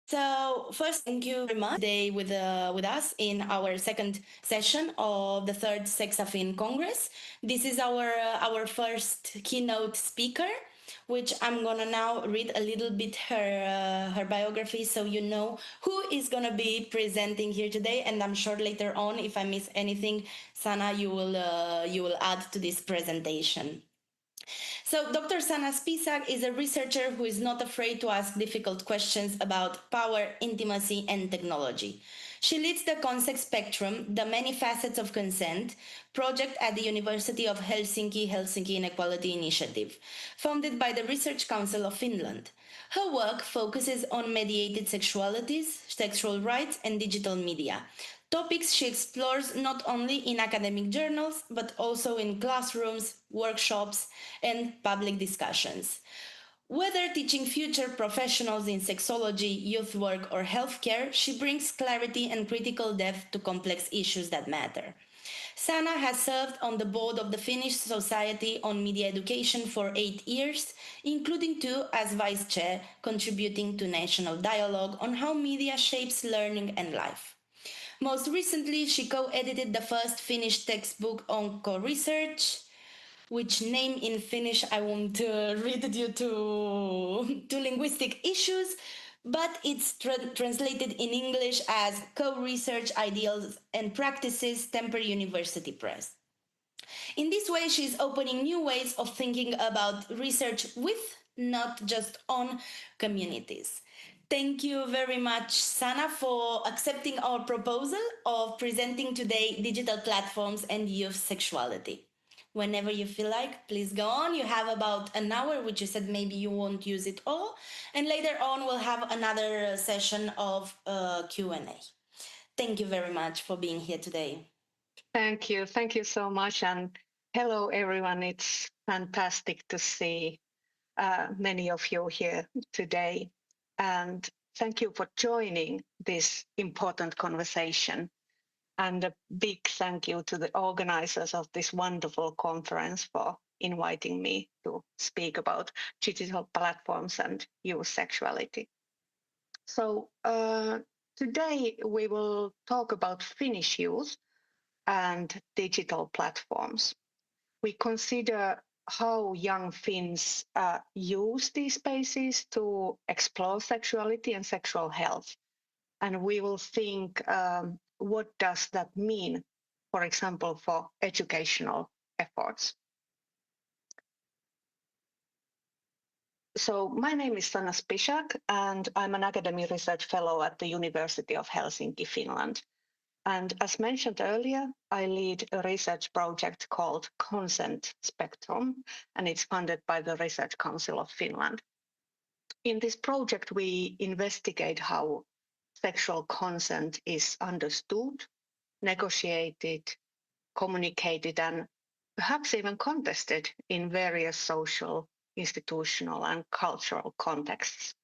So first, thank you very much today with us in our second session of the third AFIN Congress. This is our first keynote speaker, which I'm gonna now read a little bit her biography, so you know who is gonna be presenting here today. And I'm sure later on, if I miss anything, Sanna, you will add to this presentation. So, Dr. Sanna Spišák is a researcher who is not afraid to ask difficult questions about power, intimacy, and technology. She leads the Concept Spectrum, the Many Facets of Consent project at the University of Helsinki, Helsinki Inequality Initiative, founded by the Research Council of Finland. Her work focuses on mediated sexualities, sexual rights, and digital media. Topics she explores not only in academic journals, but also in classrooms, workshops, and public discussions. Whether teaching future professionals in sexology, youth work, or healthcare, she brings clarity and critical depth to complex issues that matter. Sanna has served on the board of the Finnish Society on Media Education for 8 years, including 2 as vice chair, contributing to national dialogue on how media shapes learning and life. Most recently, she co-edited the first Finnish textbook on co-research, which name in Finnish I won't read due to linguistic issues, but it's translated in English as Co-Research Ideals and Practices, Temper University Press. In this way, she's opening new ways of thinking about research with, not just on, communities. Thank you very much, Sanna, for accepting our proposal of presenting today digital platforms and youth sexuality. Whenever you feel like, please go on. You have about an hour, which you said maybe you won't use it all. And later on, we'll have another session of Q&A. Thank you very much for being here today. Thank you. Thank you so much. And hello, everyone. It's fantastic to see many of you here today. And thank you for joining this important conversation. And a big thank you to the organizers of this wonderful conference for inviting me to speak about digital platforms and youth sexuality. So today we will talk about Finnish youth and digital platforms. We consider how young Finns use these spaces to explore sexuality and sexual health. And we will think, what does that mean, for example, for educational efforts? So my name is Sanna Spišák, and I'm an academic research fellow at the University of Helsinki, Finland. And as mentioned earlier, I lead a research project called Concept Spectrum, and it's funded by the Research Council of Finland. In this project, we investigate how sexual consent is understood, negotiated, communicated, and perhaps even contested in various social, institutional, and cultural contexts.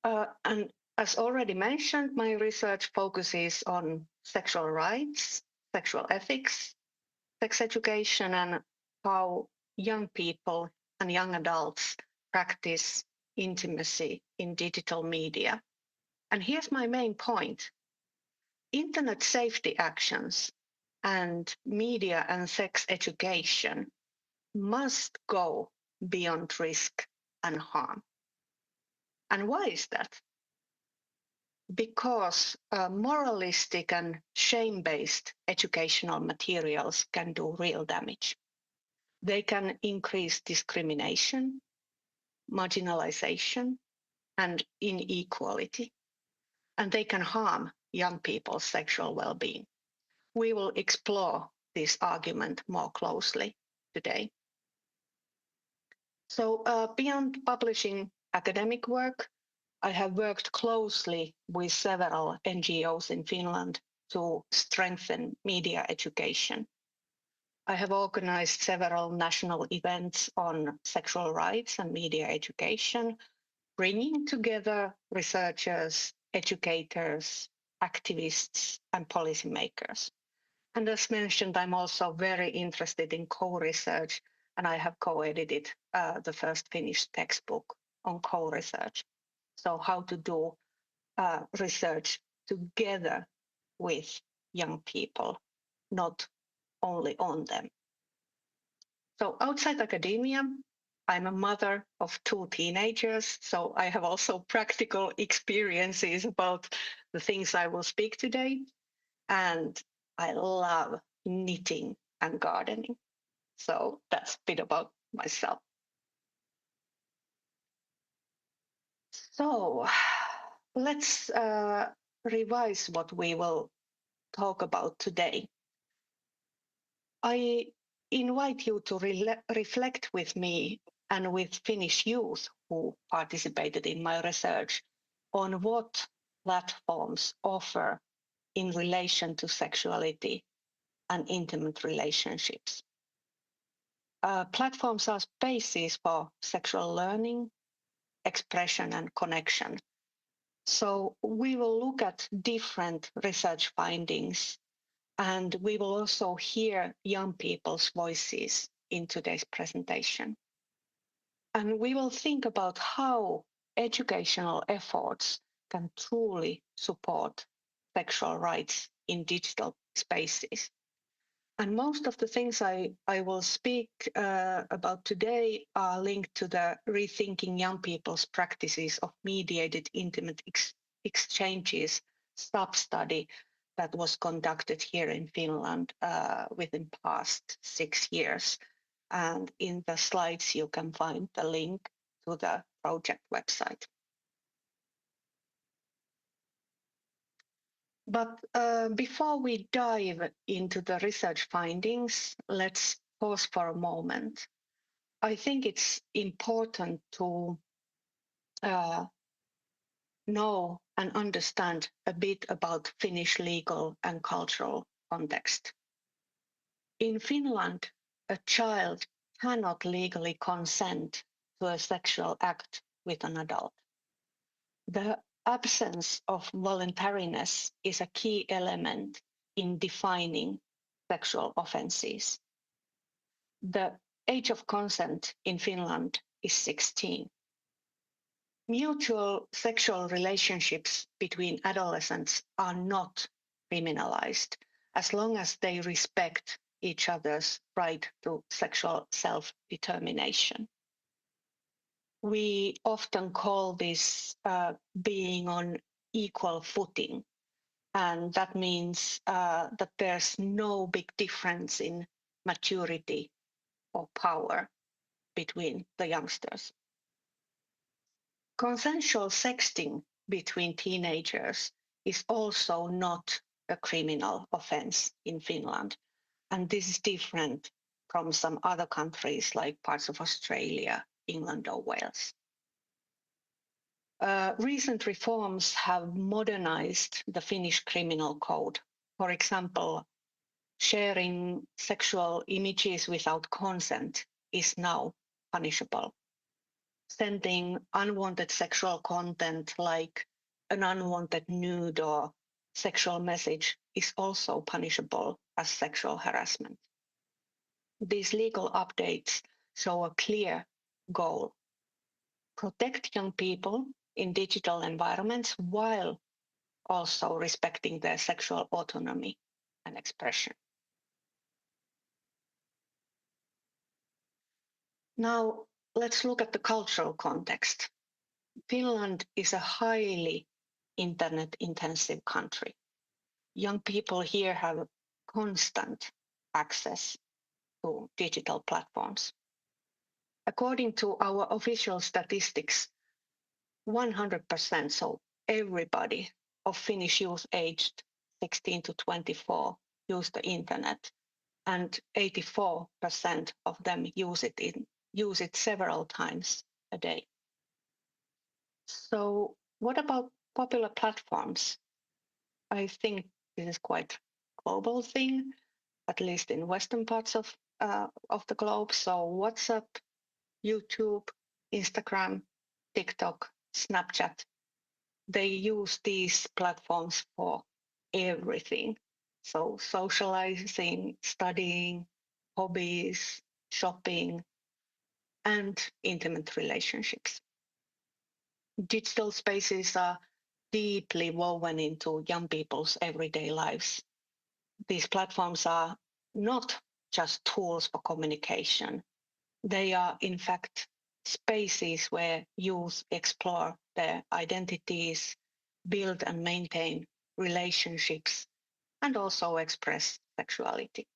And as already mentioned, my research focuses on sexual rights, sexual ethics, sex education, and how young people and young adults practice intimacy in digital media. And here's my main point. Internet safety actions and media and sex education must go beyond risk and harm. And why is that? Because moralistic and shame-based educational materials can do real damage. They can increase discrimination, marginalization, and inequality, and they can harm young people's sexual well-being. We will explore this argument more closely today. So beyond publishing academic work, I have worked closely with several NGOs in Finland to strengthen media education. I have organized several national events on sexual rights and media education, bringing together researchers, educators, activists, and policymakers. And as mentioned, I'm also very interested in co-research, and I have co-edited the first Finnish textbook on co-research. So how to do research together with young people, not only on them. So outside academia, I'm a mother of 2 teenagers, so I have also practical experiences about the things I will speak today. And I love knitting and gardening. So that's a bit about myself. So let's revise what we will talk about today. I invite you to reflect with me and with Finnish youth who participated in my research on what platforms offer in relation to sexuality and intimate relationships. Platforms are spaces for sexual learning, expression, and connection. So we will look at different research findings, and we will also hear young people's voices in today's presentation. And we will think about how educational efforts can truly support sexual rights in digital spaces. And most of the things I will speak about today are linked to the Rethinking Young People's Practices of Mediated Intimate Exchanges sub-study that was conducted here in Finland within past 6 years. And in the slides, you can find the link to the project website. But before we dive into the research findings, let's pause for a moment. I think it's important to know and understand a bit about Finnish legal and cultural context. In Finland, a child cannot legally consent to a sexual act with an adult. The absence of voluntariness is a key element in defining sexual offenses. The age of consent in Finland is 16. Mutual sexual relationships between adolescents are not criminalized as long as they respect each other's right to sexual self-determination. We often call this being on equal footing, and that means that there's no big difference in maturity or power between the youngsters. Consensual sexting between teenagers is also not a criminal offense in Finland, and this is different from some other countries like parts of Australia, England, or Wales. Recent reforms have modernized the Finnish criminal code. For example, sharing sexual images without consent is now punishable. Sending unwanted sexual content like an unwanted nude or sexual message is also punishable as sexual harassment. These legal updates show a clear goal: protect young people in digital environments while also respecting their sexual autonomy and expression. Now, let's look at the cultural context. Finland is a highly internet-intensive country. Young people here have constant access to digital platforms. According to our official statistics, 100%, so everybody of Finnish youth aged 16 to 24 use the internet, and 84% of them use it several times a day. So what about popular platforms? I think this is quite a global thing, at least in Western parts of the globe. So WhatsApp, YouTube, Instagram, TikTok, Snapchat, they use these platforms for everything. So socializing, studying, hobbies, shopping, and intimate relationships. digital spaces are deeply woven into young people's everyday lives. These platforms are not just tools for communication. They are, in fact, spaces where youth explore their identities, build and maintain relationships, and also express sexuality.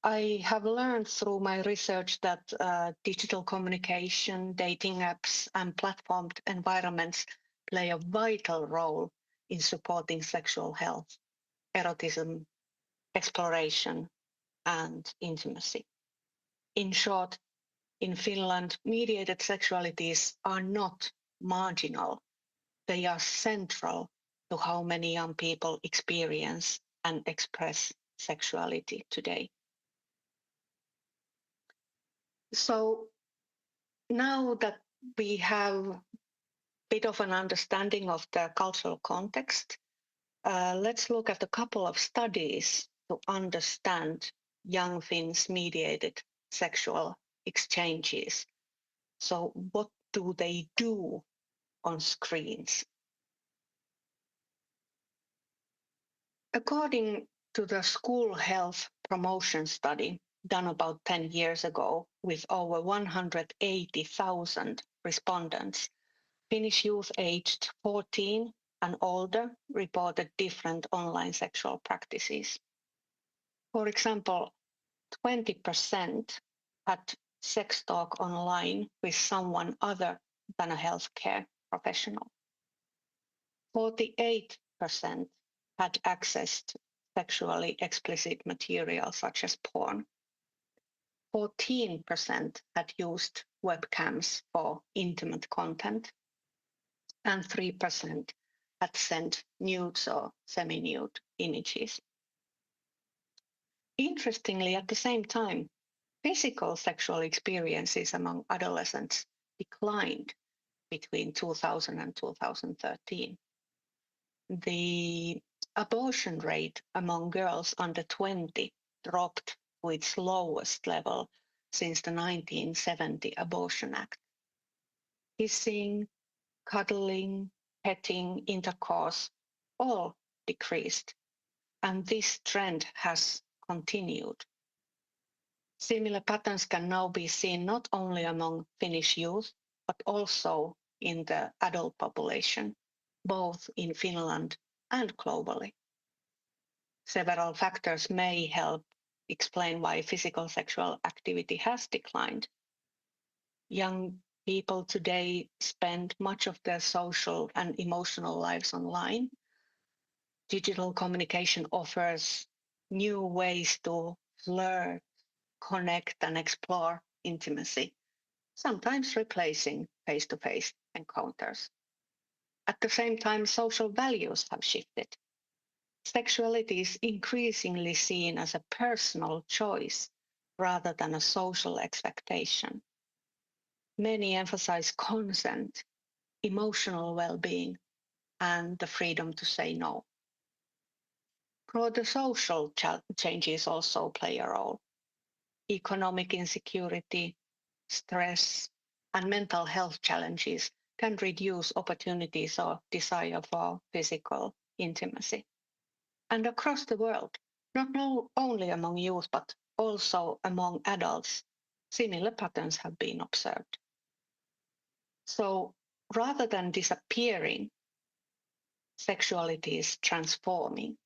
I have learned through my research that digital communication, dating apps, and platformed environments play a vital role in supporting sexual health, erotism, exploration, and intimacy. In short, in Finland, mediated sexualities are not marginal. They are central to how many young people experience and express sexuality today. So now that we have a bit of an understanding of the cultural context, let's look at a couple of studies to understand young Finns' mediated sexual exchanges. So what do they do on screens? According to the school health promotion study done about 10 years ago with over 180,000 respondents, Finnish youth aged 14 and older reported different online sexual practices. For example, 20% had sex talk online with someone other than a healthcare professional. 48% had access to sexually explicit material such as porn. 14% had used webcams for intimate content, and 3% had sent nudes or semi-nude images. Interestingly, at the same time, physical sexual experiences among adolescents declined between 2000 and 2013. The abortion rate among girls under 20 dropped to its lowest level since the 1970 Abortion Act. Kissing, cuddling, petting, intercourse all decreased, and this trend has continued. Similar patterns can now be seen not only among Finnish youth, but also in the adult population, both in Finland and globally. Several factors may help explain why physical sexual activity has declined. Young people today spend much of their social and emotional lives online. Digital communication offers new ways to flirt, connect, and explore intimacy, sometimes replacing face-to-face encounters. At the same time, social values have shifted. Sexuality is increasingly seen as a personal choice rather than a social expectation. Many emphasize consent, emotional well-being, and the freedom to say no. Broader social changes also play a role. Economic insecurity, stress, and mental health challenges can reduce opportunities or desire for physical intimacy. And across the world, not only among youth, but also among adults, similar patterns have been observed. So rather than disappearing, sexuality is transforming.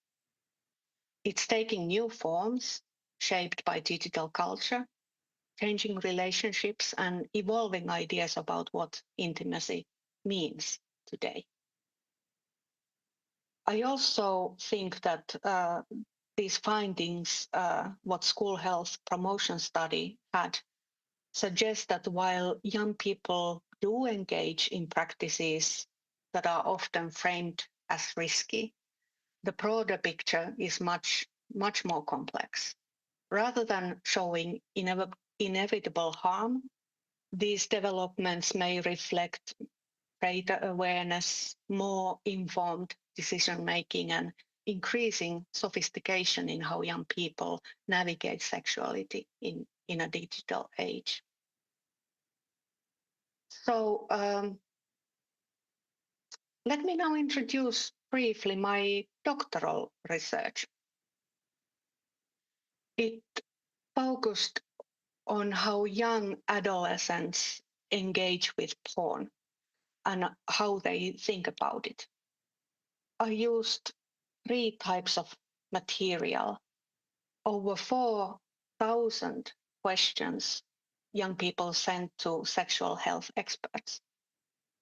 It's taking new forms shaped by digital culture, changing relationships, and evolving ideas about what intimacy means today. I also think that these findings, what school health promotion study had, suggest that while young people do engage in practices that are often framed as risky, the broader picture is much more complex. Rather than showing inevitable harm, these developments may reflect greater awareness, more informed decision-making, and increasing sophistication in how young people navigate sexuality in a digital age. So Let me now introduce briefly my doctoral research. It focused on how young adolescents engage with porn and how they think about it. I used 3 types of material, over 4,000 questions young people sent to sexual health experts.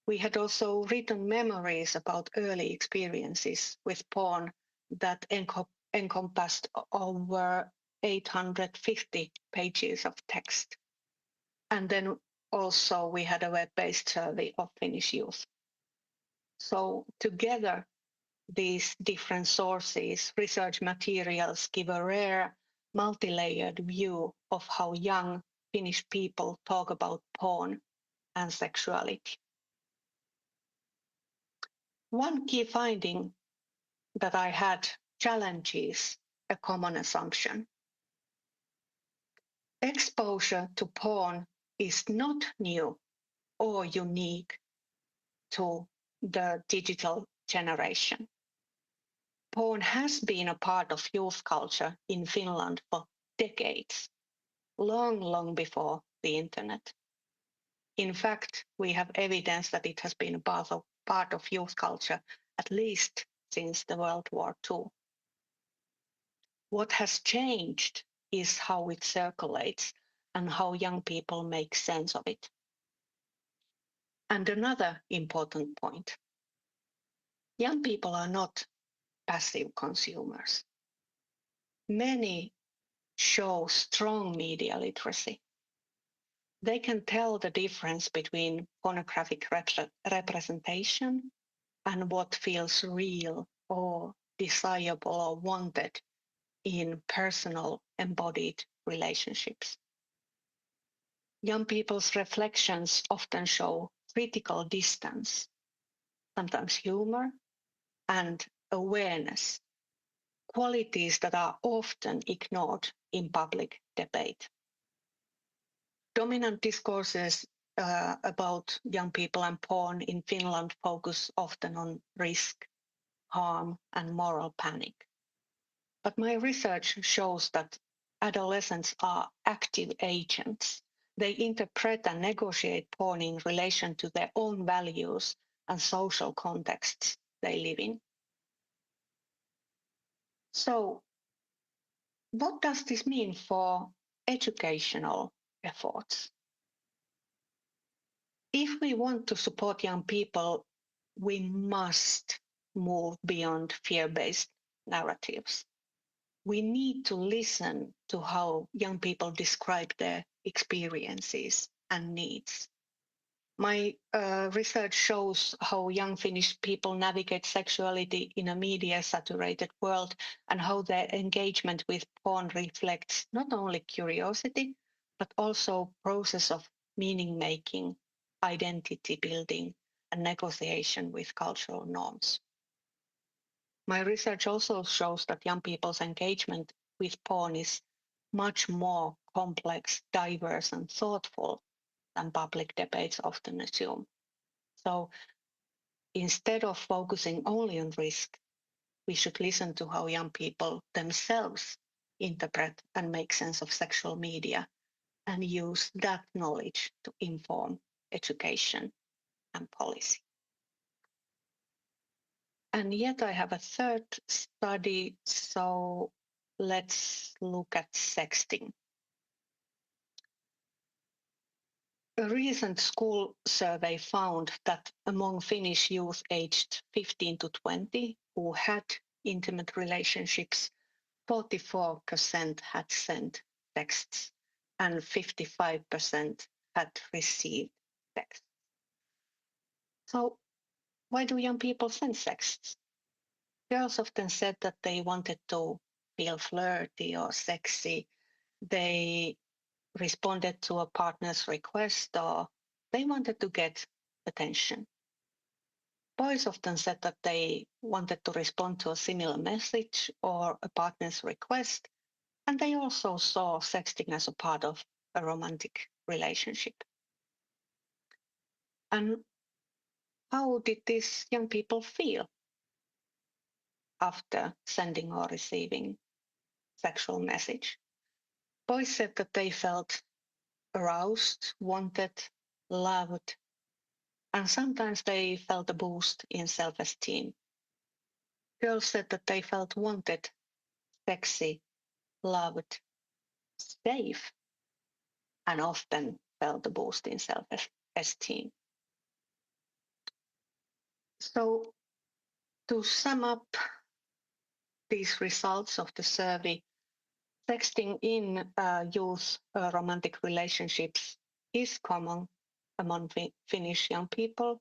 We had also written memories about early experiences with porn that encompassed over 850 pages of text. And then also we had a web-based survey of Finnish youth. So together, these different sources, research materials give a rare, multi-layered view of how young Finnish people talk about porn and sexuality. One key finding that I had challenges a common assumption. Exposure to porn is not new or unique to the digital generation. Porn has been a part of youth culture in Finland for decades, long before the internet. In fact, we have evidence that it has been a part of youth culture at least since the World War II. What has changed is how it circulates and how young people make sense of it. And another important point, young people are not passive consumers. Many show strong media literacy. They can tell the difference between pornographic representation and what feels real or desirable or wanted in personal embodied relationships. Young people's reflections often show critical distance, sometimes humor and awareness, qualities that are often ignored in public debate. Dominant discourses about young people and porn in Finland focus often on risk, harm, and moral panic. But my research shows that adolescents are active agents. They interpret and negotiate porn in relation to their own values and social contexts they live in. So, what does this mean for educational efforts? If we want to support young people, we must move beyond fear-based narratives. We need to listen to how young people describe their experiences and needs. My research shows how young Finnish people navigate sexuality in a media-saturated world and how their engagement with porn reflects not only curiosity, but also process of meaning-making, identity building, and negotiation with cultural norms. My research also shows that young people's engagement with porn is much more complex, diverse, and thoughtful than public debates often assume. So instead of focusing only on risk, we should listen to how young people themselves interpret and make sense of sexual media and use that knowledge to inform education and policy. And yet I have a third study, so let's look at sexting. A recent school survey found that among Finnish youth aged 15 to 20 who had intimate relationships, 44% had sent texts and 55% had received texts. So why do young people send texts? Girls often said that they wanted to feel flirty or sexy. They responded to a partner's request or they wanted to get attention. Boys often said that they wanted to respond to a similar message or a partner's request, and they also saw sexting as a part of a romantic relationship. And how did these young people feel after sending or receiving sexual message? Boys said that they felt aroused, wanted, loved, and sometimes they felt a boost in self-esteem. Girls said that they felt wanted, sexy, loved, safe, and often felt a boost in self-esteem. So to sum up these results of the survey, sexting in youth romantic relationships is common among Finnish young people,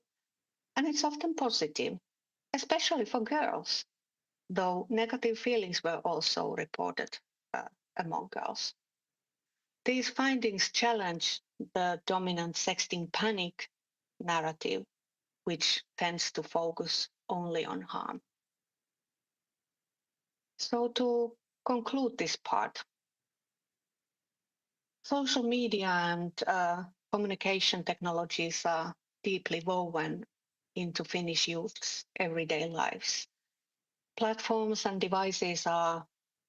and it's often positive, especially for girls, though negative feelings were also reported among girls. These findings challenge the dominant sexting panic narrative, which tends to focus only on harm. So to conclude this part, social media and communication technologies are deeply woven into Finnish youth's everyday lives. Platforms and devices are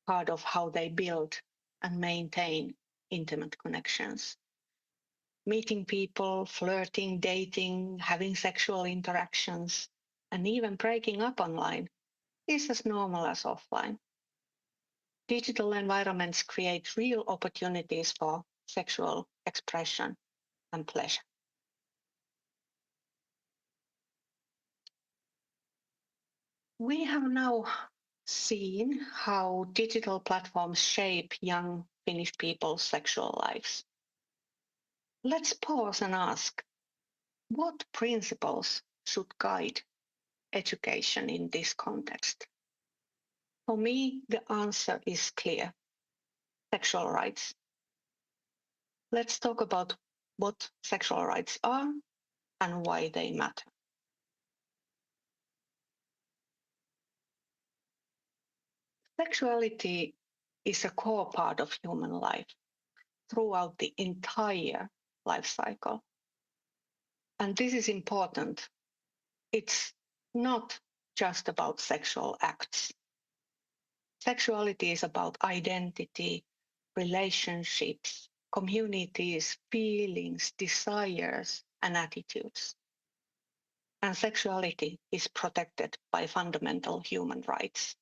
part of how they build and maintain intimate connections. Meeting people, flirting, dating, having sexual interactions, and even breaking up online is as normal as offline. Digital environments create real opportunities for sexual expression and pleasure. We have now seen how digital platforms shape young Finnish people's sexual lives. Let's pause and ask, what principles should guide education in this context? For me, the answer is clear: sexual rights. Let's talk about what sexual rights are and why they matter. Sexuality is a core part of human life throughout the entire life cycle. And this is important. It's not just about sexual acts. Sexuality is about identity, relationships, communities, feelings, desires, and attitudes. And sexuality is protected by fundamental human rights.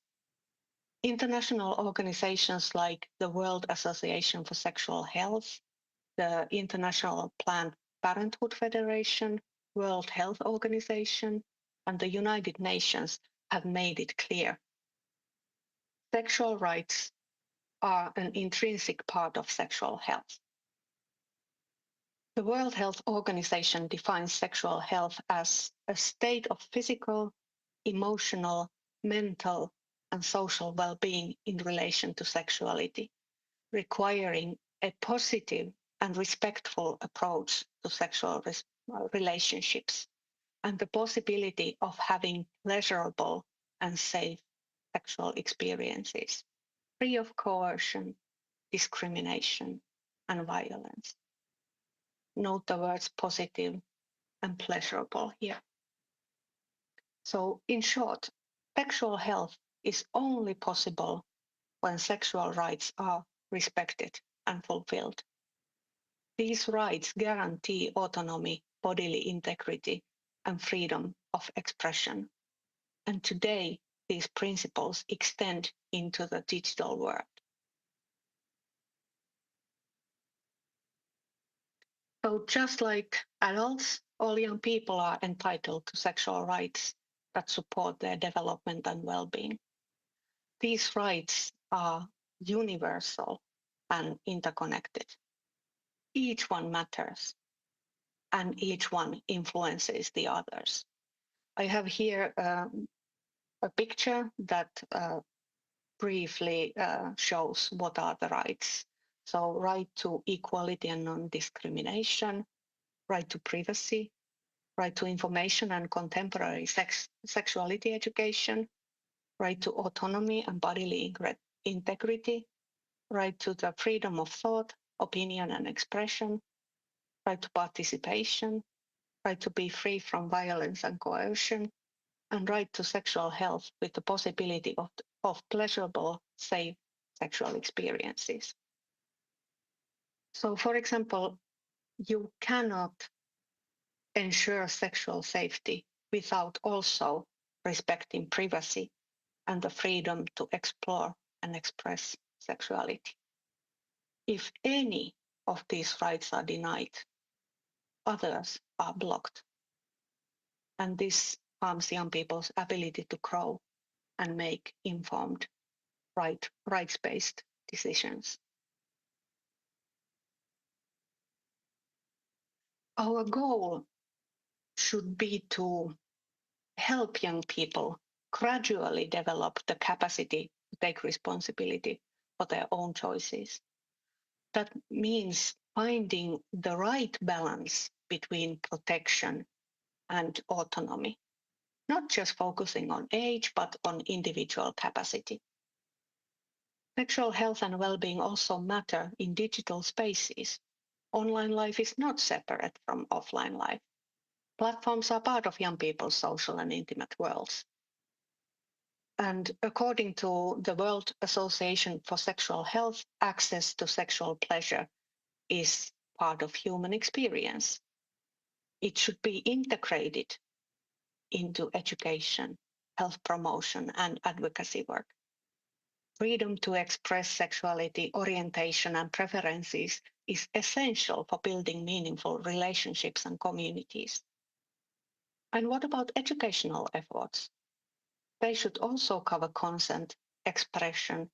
International organizations like the World Association for Sexual Health, the International Planned Parenthood Federation, World Health Organization, and the United Nations have made it clear. Sexual rights are an intrinsic part of sexual health. The World Health Organization defines sexual health as a state of physical, emotional, mental, and social well-being in relation to sexuality, requiring a positive and respectful approach to sexual relationships and the possibility of having pleasurable and safe sexual experiences, free of coercion, discrimination, and violence. Note the words positive and pleasurable here. So, in short, sexual health is only possible when sexual rights are respected and fulfilled. These rights guarantee autonomy, bodily integrity, and freedom of expression. And today, these principles extend into the digital world. So just like adults, all young people are entitled to sexual rights that support their development and well-being. These rights are universal and interconnected. Each one matters, and each one influences the others. I have here a picture that briefly shows what are the rights. So right to equality and non-discrimination, right to privacy, right to information and contemporary sexuality education, right to autonomy and bodily integrity, right to the freedom of thought, opinion and expression, right to participation, right to be free from violence and coercion, and right to sexual health with the possibility of pleasurable, safe sexual experiences. So, for example, you cannot ensure sexual safety without also respecting privacy and the freedom to explore and express sexuality. If any of these rights are denied, others are blocked. And this harms young people's ability to grow and make informed, rights-based decisions. Our goal should be to help young people gradually develop the capacity to take responsibility for their own choices. That means finding the right balance between protection and autonomy, not just focusing on age, but on individual capacity. Sexual health and well-being also matter in digital spaces. Online life is not separate from offline life. Platforms are part of young people's social and intimate worlds. And according to the World Association for Sexual Health, access to sexual pleasure is part of human experience. It should be integrated into education, health promotion, and advocacy work. Freedom to express sexuality, orientation, and preferences is essential for building meaningful relationships and communities. And what about educational efforts? They should also cover consent, expression,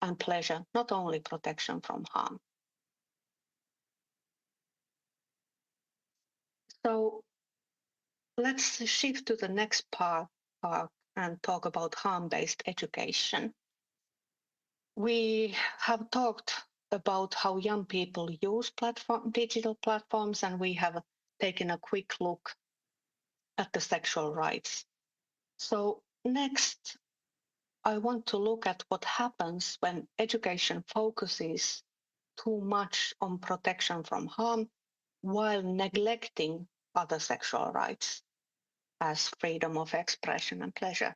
and pleasure, not only protection from harm. So let's shift to the next part and talk about harm-based education. We have talked about how young people use digital platforms, and we have taken a quick look at the sexual rights. So next, I want to look at what happens when education focuses too much on protection from harm while neglecting other sexual rights as freedom of expression and pleasure.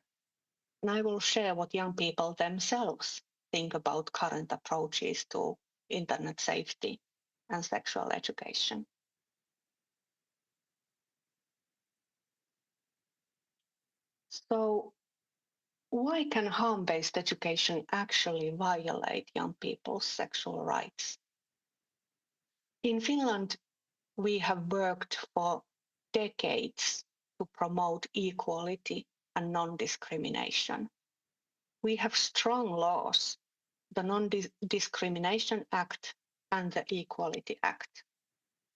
And I will share what young people themselves think about current approaches to internet safety and sexual education. So, why can harm-based education actually violate young people's sexual rights? In Finland, we have worked for decades to promote equality and non-discrimination. We have strong laws, the Non-Discrimination Act and the Equality Act.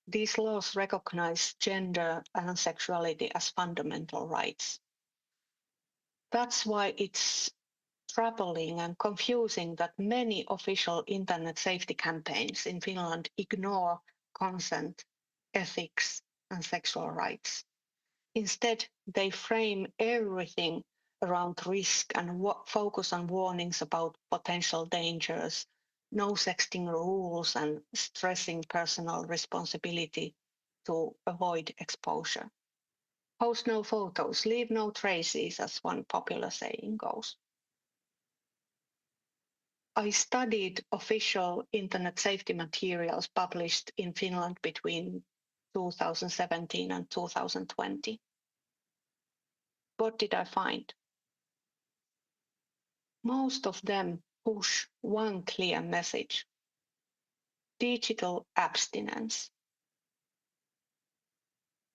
These laws recognize gender and sexuality as fundamental rights. That's why it's troubling and confusing that many official internet safety campaigns in Finland ignore consent, ethics, and sexual rights. Instead, they frame everything around risk and focus on warnings about potential dangers, no sexting rules, and stressing personal responsibility to avoid exposure. Post no photos, leave no traces, as one popular saying goes. I studied official internet safety materials published in Finland between 2017 and 2020. What did I find? Most of them push one clear message: digital abstinence.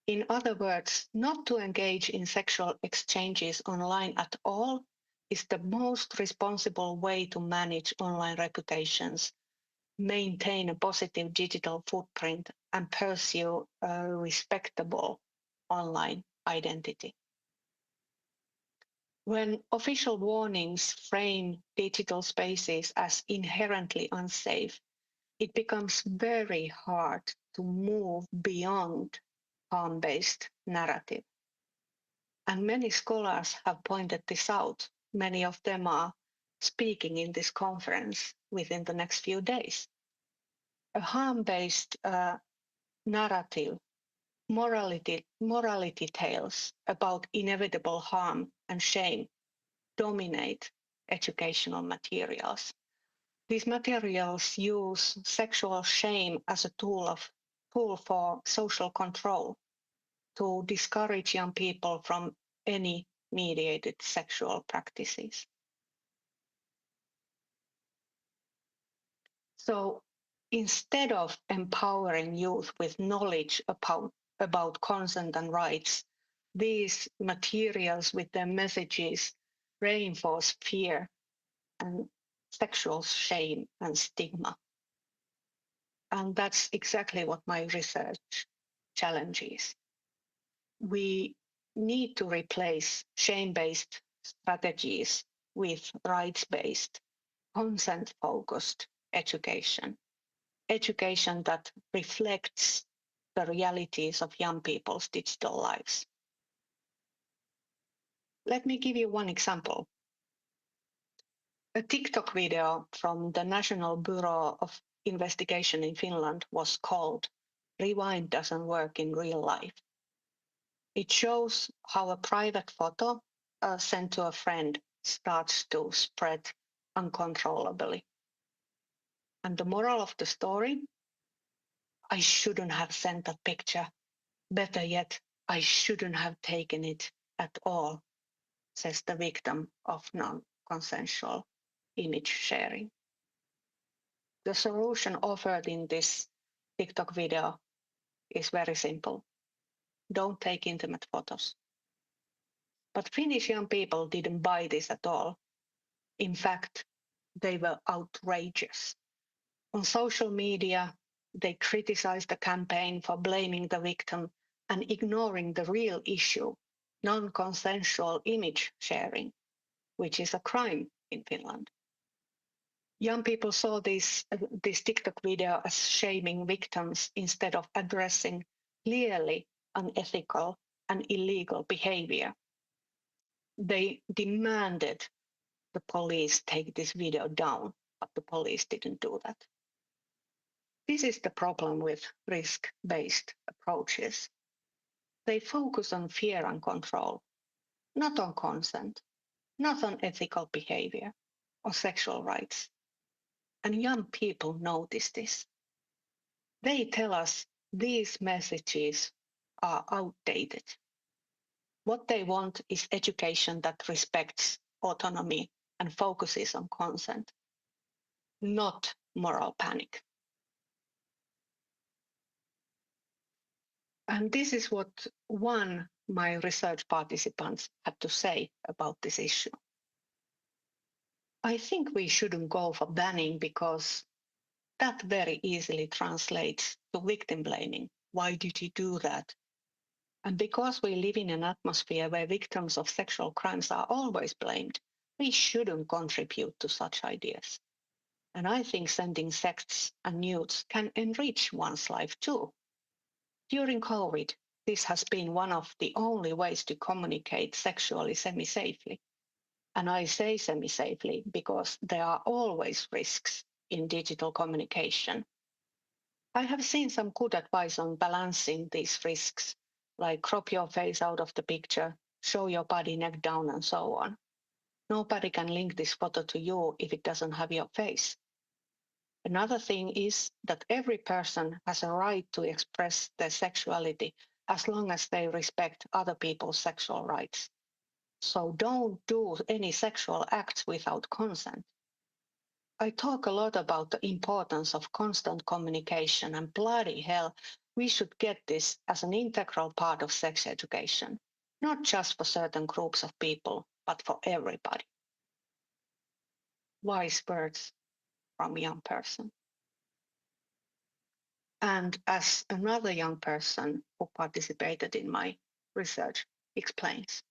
In other words, not to engage in sexual exchanges online at all is the most responsible way to manage online reputations, maintain a positive digital footprint, and pursue a respectable online identity. When official warnings frame digital spaces as inherently unsafe, it becomes very hard to move beyond harm-based narrative. And many scholars have pointed this out. Many of them are speaking in this conference within the next few days. A harm-based narrative morality tales about inevitable harm and shame dominate educational materials. These materials use sexual shame as a tool for social control to discourage young people from any mediated sexual practices. So instead of empowering youth with knowledge about consent and rights, these materials with their messages reinforce fear and sexual shame and stigma. And that's exactly what my research challenges. We need to replace shame-based strategies with rights-based, consent-focused education that reflects the realities of young people's digital lives. Let me give you one example. A TikTok video from the National Bureau of Investigation in Finland was called "Rewind Doesn't Work in Real Life." It shows how a private photo sent to a friend starts to spread uncontrollably. And the moral of the story? I shouldn't have sent that picture. Better yet, I shouldn't have taken it at all, says the victim of non-consensual image sharing. The solution offered in this TikTok video is very simple. Don't take intimate photos. But Finnish young people didn't buy this at all. In fact, they were outrageous. On social media, they criticized the campaign for blaming the victim and ignoring the real issue, non-consensual image sharing, which is a crime in Finland. Young people saw this TikTok video as shaming victims instead of addressing clearly unethical and illegal behavior. They demanded the police take this video down, but the police didn't do that. This is the problem with risk-based approaches. They focus on fear and control, not on consent, not on ethical behavior or sexual rights. And young people notice this. They tell us these messages are outdated. What they want is education that respects autonomy and focuses on consent, not moral panic. And this is what one of my research participants had to say about this issue. I think we shouldn't go for banning because that very easily translates to victim blaming. Why did you do that? And because we live in an atmosphere where victims of sexual crimes are always blamed, we shouldn't contribute to such ideas. And I think sending texts and nudes can enrich one's life too. During COVID, this has been one of the only ways to communicate sexually semi-safely. And I say semi-safely because there are always risks in digital communication. I have seen some good advice on balancing these risks, like crop your face out of the picture, show your body neck down, and so on. Nobody can link this photo to you if it doesn't have your face. Another thing is that every person has a right to express their sexuality as long as they respect other people's sexual rights. So don't do any sexual acts without consent. I talk a lot about the importance of constant communication, and bloody hell, we should get this as an integral part of sex education, not just for certain groups of people, but for everybody. Wise words from a young person. And as another young person who participated in my research explains,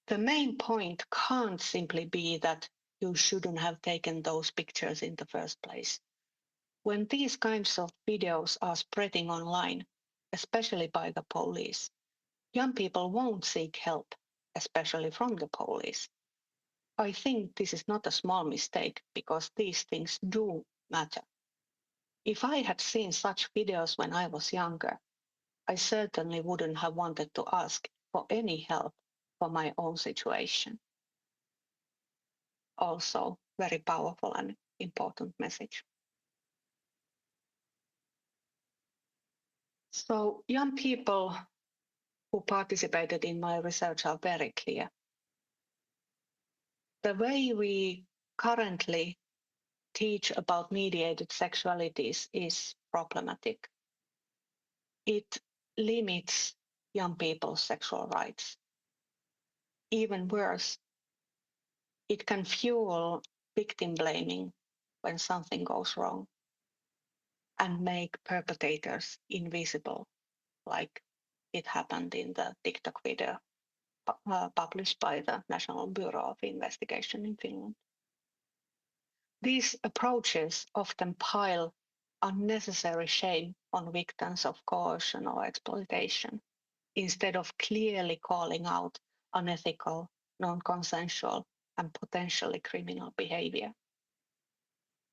the main point can't simply be that you shouldn't have taken those pictures in the first place. When these kinds of videos are spreading online, especially by the police, young people won't seek help, especially from the police. I think this is not a small mistake because these things do matter. If I had seen such videos when I was younger, I certainly wouldn't have wanted to ask for any help for my own situation. Also, very powerful and important message. So, young people who participated in my research are very clear. The way we currently teach about mediated sexualities is problematic. It limits young people's sexual rights. Even worse, it can fuel victim blaming when something goes wrong and make perpetrators invisible, like it happened in the TikTok video published by the National Bureau of Investigation in Finland. These approaches often pile unnecessary shame on victims of coercion or exploitation, instead of clearly calling out unethical, non-consensual, and potentially criminal behavior.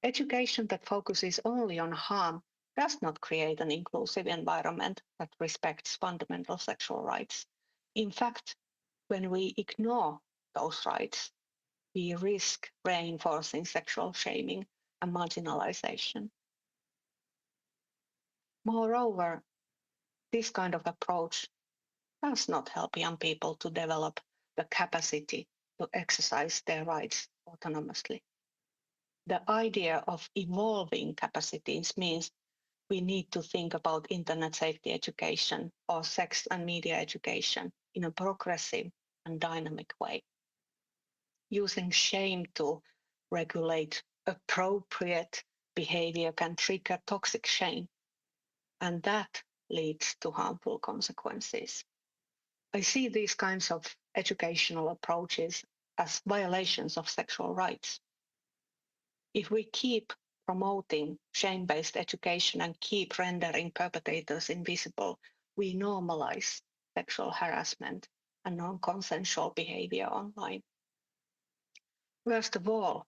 Education that focuses only on harm does not create an inclusive environment that respects fundamental sexual rights. In fact, when we ignore those rights, we risk reinforcing sexual shaming and marginalization. Moreover, this kind of approach does not help young people to develop the capacity to exercise their rights autonomously. The idea of evolving capacities means we need to think about internet safety education or sex and media education in a progressive and dynamic way. Using shame to regulate appropriate behavior can trigger toxic shame, and that leads to harmful consequences. I see these kinds of educational approaches as violations of sexual rights. If we keep promoting shame-based education and keep rendering perpetrators invisible, we normalize sexual harassment and non-consensual behavior online. Worst of all,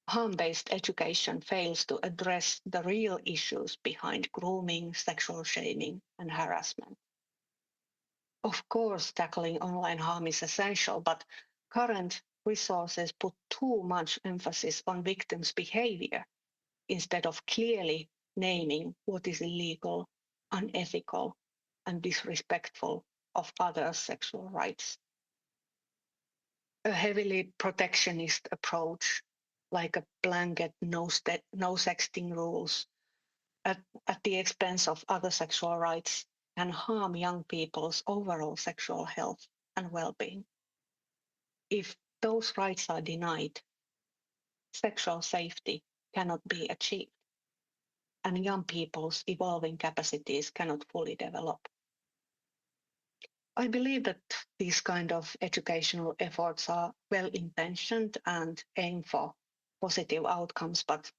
harm-based education fails to address the real issues behind grooming, sexual shaming, and harassment. Of course, tackling online harm is essential, but current resources put too much emphasis on victims' behavior instead of clearly naming what is illegal, unethical, and disrespectful of others' sexual rights. A heavily protectionist approach, like a blanket no sexting rules at the expense of other sexual rights, can harm young people's overall sexual health and well-being. If those rights are denied, sexual safety cannot be achieved, and young people's evolving capacities cannot fully develop. I believe that these kind of educational efforts are well-intentioned and aim for positive outcomes, but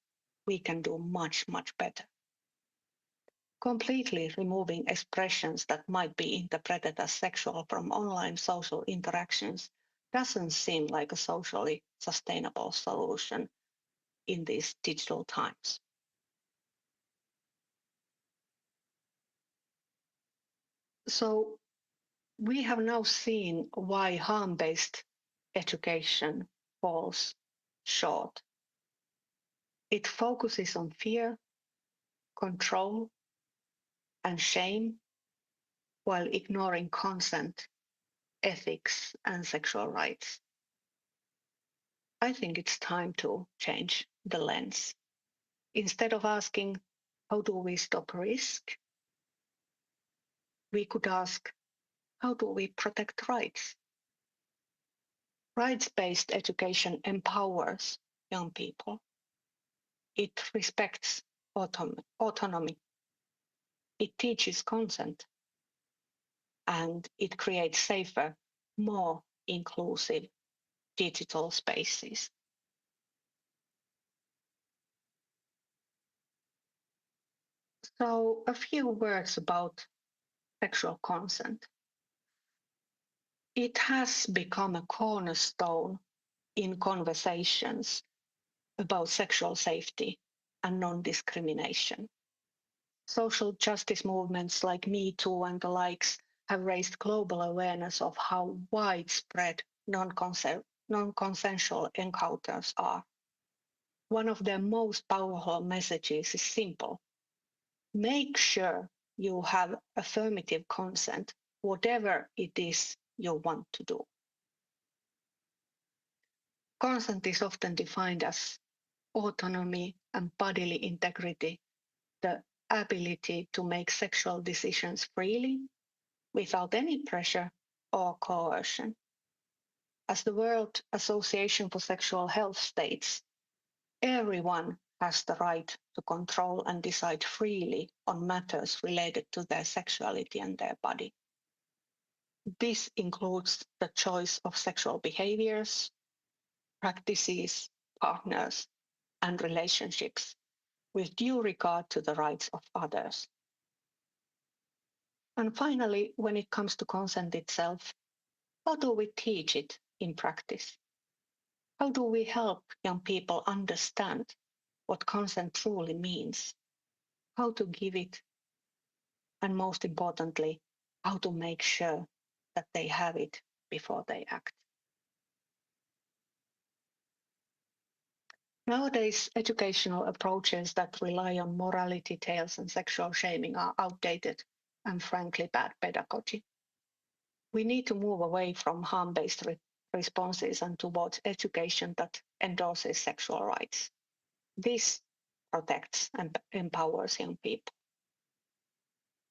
we can do much, much better. Completely removing expressions that might be interpreted as sexual from online social interactions doesn't seem like a socially sustainable solution in these digital times. So we have now seen why harm-based education falls short. It focuses on fear, control, and shame, while ignoring consent, ethics, and sexual rights. I think it's time to change the lens. Instead of asking, how do we stop risk? We could ask, how do we protect rights? Rights-based education empowers young people. It respects autonomy. It teaches consent. And it creates safer, more inclusive digital spaces. So a few words about sexual consent. It has become a cornerstone in conversations about sexual safety and non-discrimination. Social justice movements like Me Too and the likes have raised global awareness of how widespread non-consensual encounters are. One of their most powerful messages is simple. Make sure you have affirmative consent, whatever it is you want to do. Consent is often defined as autonomy and bodily integrity, the ability to make sexual decisions freely, without any pressure or coercion. As the World Association for Sexual Health states, everyone has the right to control and decide freely on matters related to their sexuality and their body. This includes the choice of sexual behaviors, practices, partners, and relationships, with due regard to the rights of others. And finally, when it comes to consent itself, how do we teach it in practice? How do we help young people understand what consent truly means, how to give it, and most importantly, how to make sure that they have it before they act? Nowadays, educational approaches that rely on morality tales and sexual shaming are outdated and frankly bad pedagogy. We need to move away from harm-based responses and towards education that endorses sexual rights. This protects and empowers young people.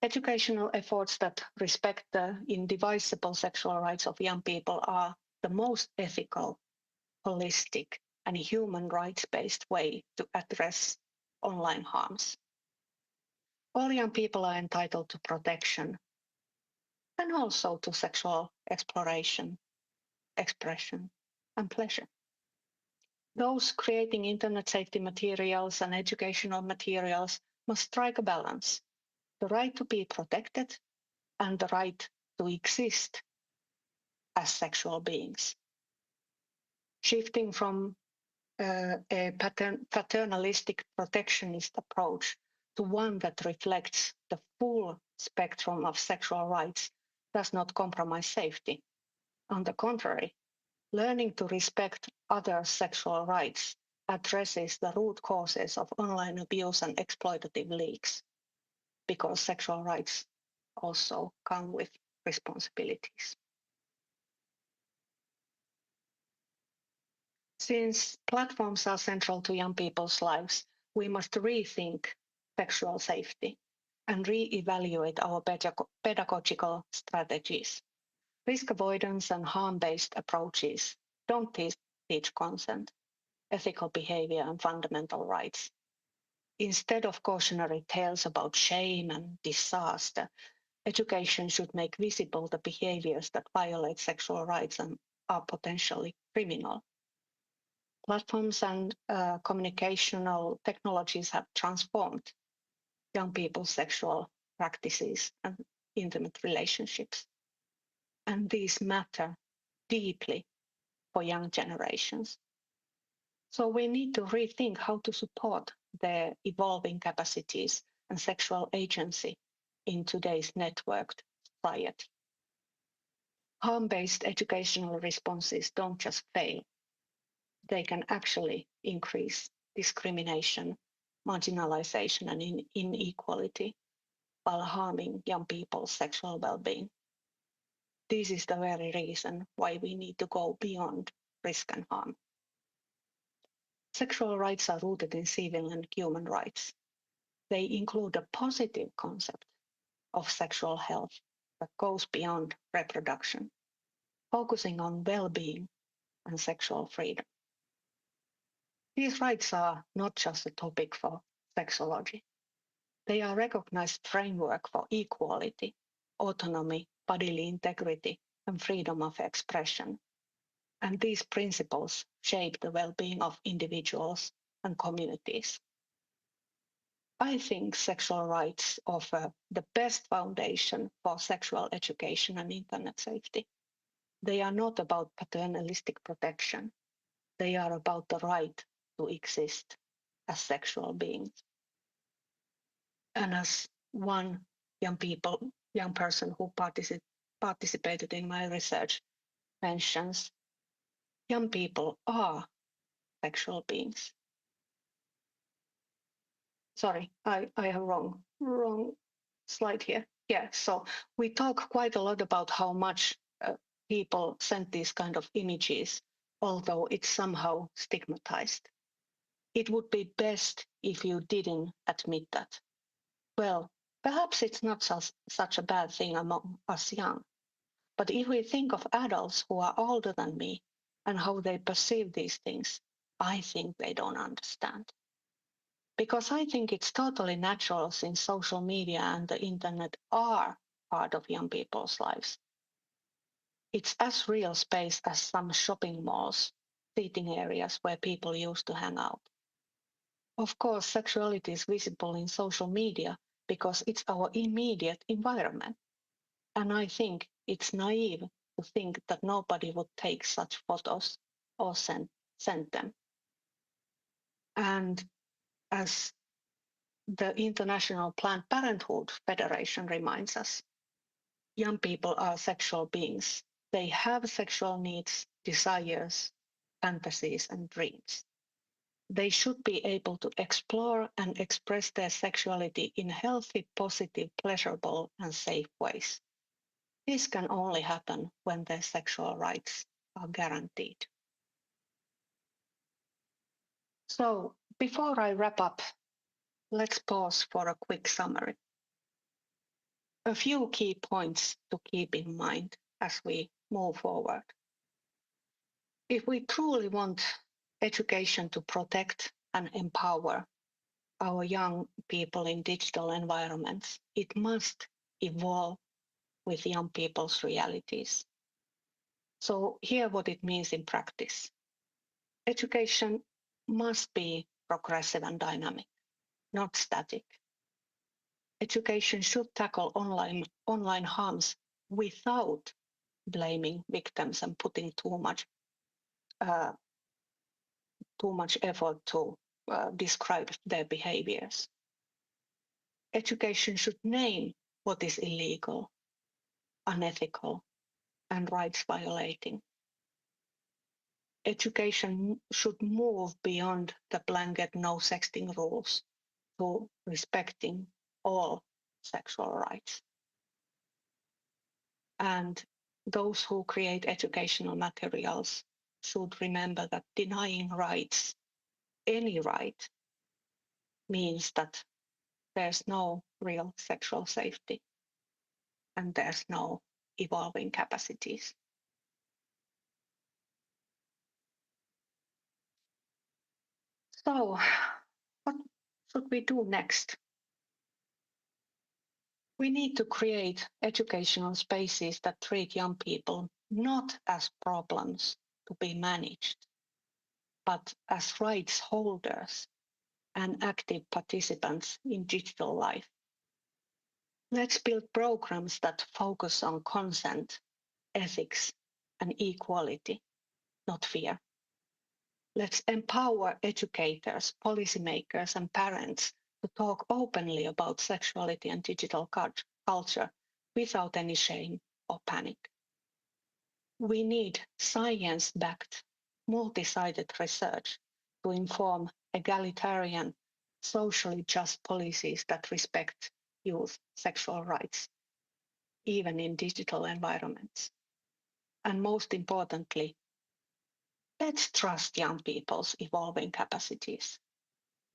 Educational efforts that respect the indivisible sexual rights of young people are the most ethical, holistic, and human rights-based way to address online harms. All young people are entitled to protection and also to sexual exploration, expression, and pleasure. Those creating internet safety materials and educational materials must strike a balance, the right to be protected and the right to exist as sexual beings. Shifting from a paternalistic protectionist approach to one that reflects the full spectrum of sexual rights does not compromise safety. On the contrary, learning to respect others' sexual rights addresses the root causes of online abuse and exploitative leaks, because sexual rights also come with responsibilities. Since platforms are central to young people's lives, we must rethink sexual safety and re-evaluate our pedagogical strategies. Risk avoidance and harm-based approaches don't teach consent, ethical behavior, and fundamental rights. Instead of cautionary tales about shame and disaster, education should make visible the behaviors that violate sexual rights and are potentially criminal. Platforms and communicational technologies have transformed young people's sexual practices and intimate relationships. And these matter deeply for young generations. So we need to rethink how to support their evolving capacities and sexual agency in today's networked society. Harm-based educational responses don't just fail. They can actually increase discrimination, marginalization, and inequality while harming young people's sexual well-being. This is the very reason why we need to go beyond risk and harm. Sexual rights are rooted in civil and human rights. They include a positive concept of sexual health that goes beyond reproduction, focusing on well-being and sexual freedom. These rights are not just a topic for sexology. They are a recognized framework for equality, autonomy, bodily integrity, and freedom of expression. And these principles shape the well-being of individuals and communities. I think sexual rights offer the best foundation for sexual education and internet safety. They are not about paternalistic protection. They are about the right to exist as sexual beings. And as one young person who participated in my research mentions, young people are sexual beings. Sorry, I have wrong slide here. Yeah, so we talk quite a lot about how much people send these kind of images, although it's somehow stigmatized. It would be best if you didn't admit that. Well, perhaps it's not such a bad thing among us young. But if we think of adults who are older than me and how they perceive these things, I think they don't understand. Because I think it's totally natural since social media and the internet are part of young people's lives. It's as real space as some shopping malls, seating areas where people used to hang out. Of course, sexuality is visible in social media because it's our immediate environment. And I think it's naive to think that nobody would take such photos or send them. And as the International Planned Parenthood Federation reminds us, young people are sexual beings. They have sexual needs, desires, fantasies, and dreams. They should be able to explore and express their sexuality in healthy, positive, pleasurable, and safe ways. This can only happen when their sexual rights are guaranteed. So, before I wrap up, let's pause for a quick summary. A few key points to keep in mind as we move forward. If we truly want education to protect and empower our young people in digital environments, it must evolve with young people's realities. So here what it means in practice. Education must be progressive and dynamic, not static. Education should tackle online harms without blaming victims and putting too much effort to describe their behaviors. Education should name what is illegal, unethical, and rights violating. Education should move beyond the blanket no sexting rules to respecting all sexual rights. And those who create educational materials should remember that denying rights, any right, means that there's no real sexual safety and there's no evolving capacities. So, what should we do next? We need to create educational spaces that treat young people not as problems to be managed, but as rights holders and active participants in digital life. Let's build programs that focus on consent, ethics, and equality, not fear. Let's empower educators, policymakers, and parents to talk openly about sexuality and digital culture without any shame or panic. We need science-backed, multi-sided research to inform egalitarian, socially just policies that respect youth sexual rights, even in digital environments. And most importantly, let's trust young people's evolving capacities,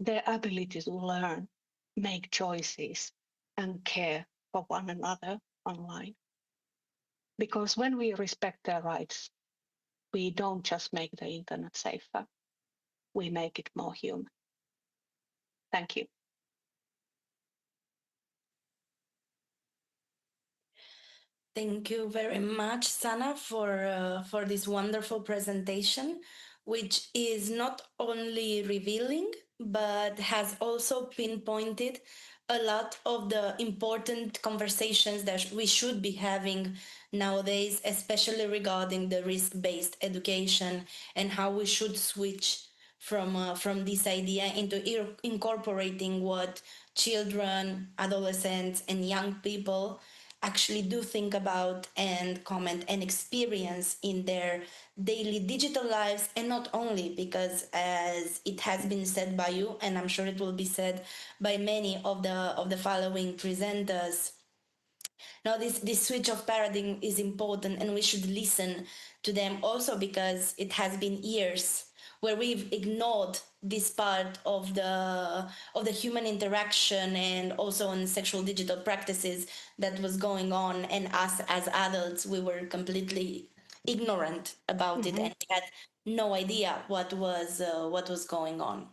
their ability to learn, make choices, and care for one another online. Because when we respect their rights, we don't just make the internet safer, we make it more human. Thank you. Thank you very much, Sanna, for this wonderful presentation, which is not only revealing, but has also pinpointed a lot of the important conversations that we should be having nowadays, especially regarding the risk-based education and how we should switch from this idea into incorporating what children, adolescents, and young people actually do think about and comment and experience in their daily digital lives. And not only, because as it has been said by you, and I'm sure it will be said by many of the following presenters, now this switch of paradigm is important, and we should listen to them also, because it has been years where we've ignored this part of the human interaction, and also on sexual digital practices that was going on, and us as adults, we were completely ignorant about it, and we had no idea what was going on.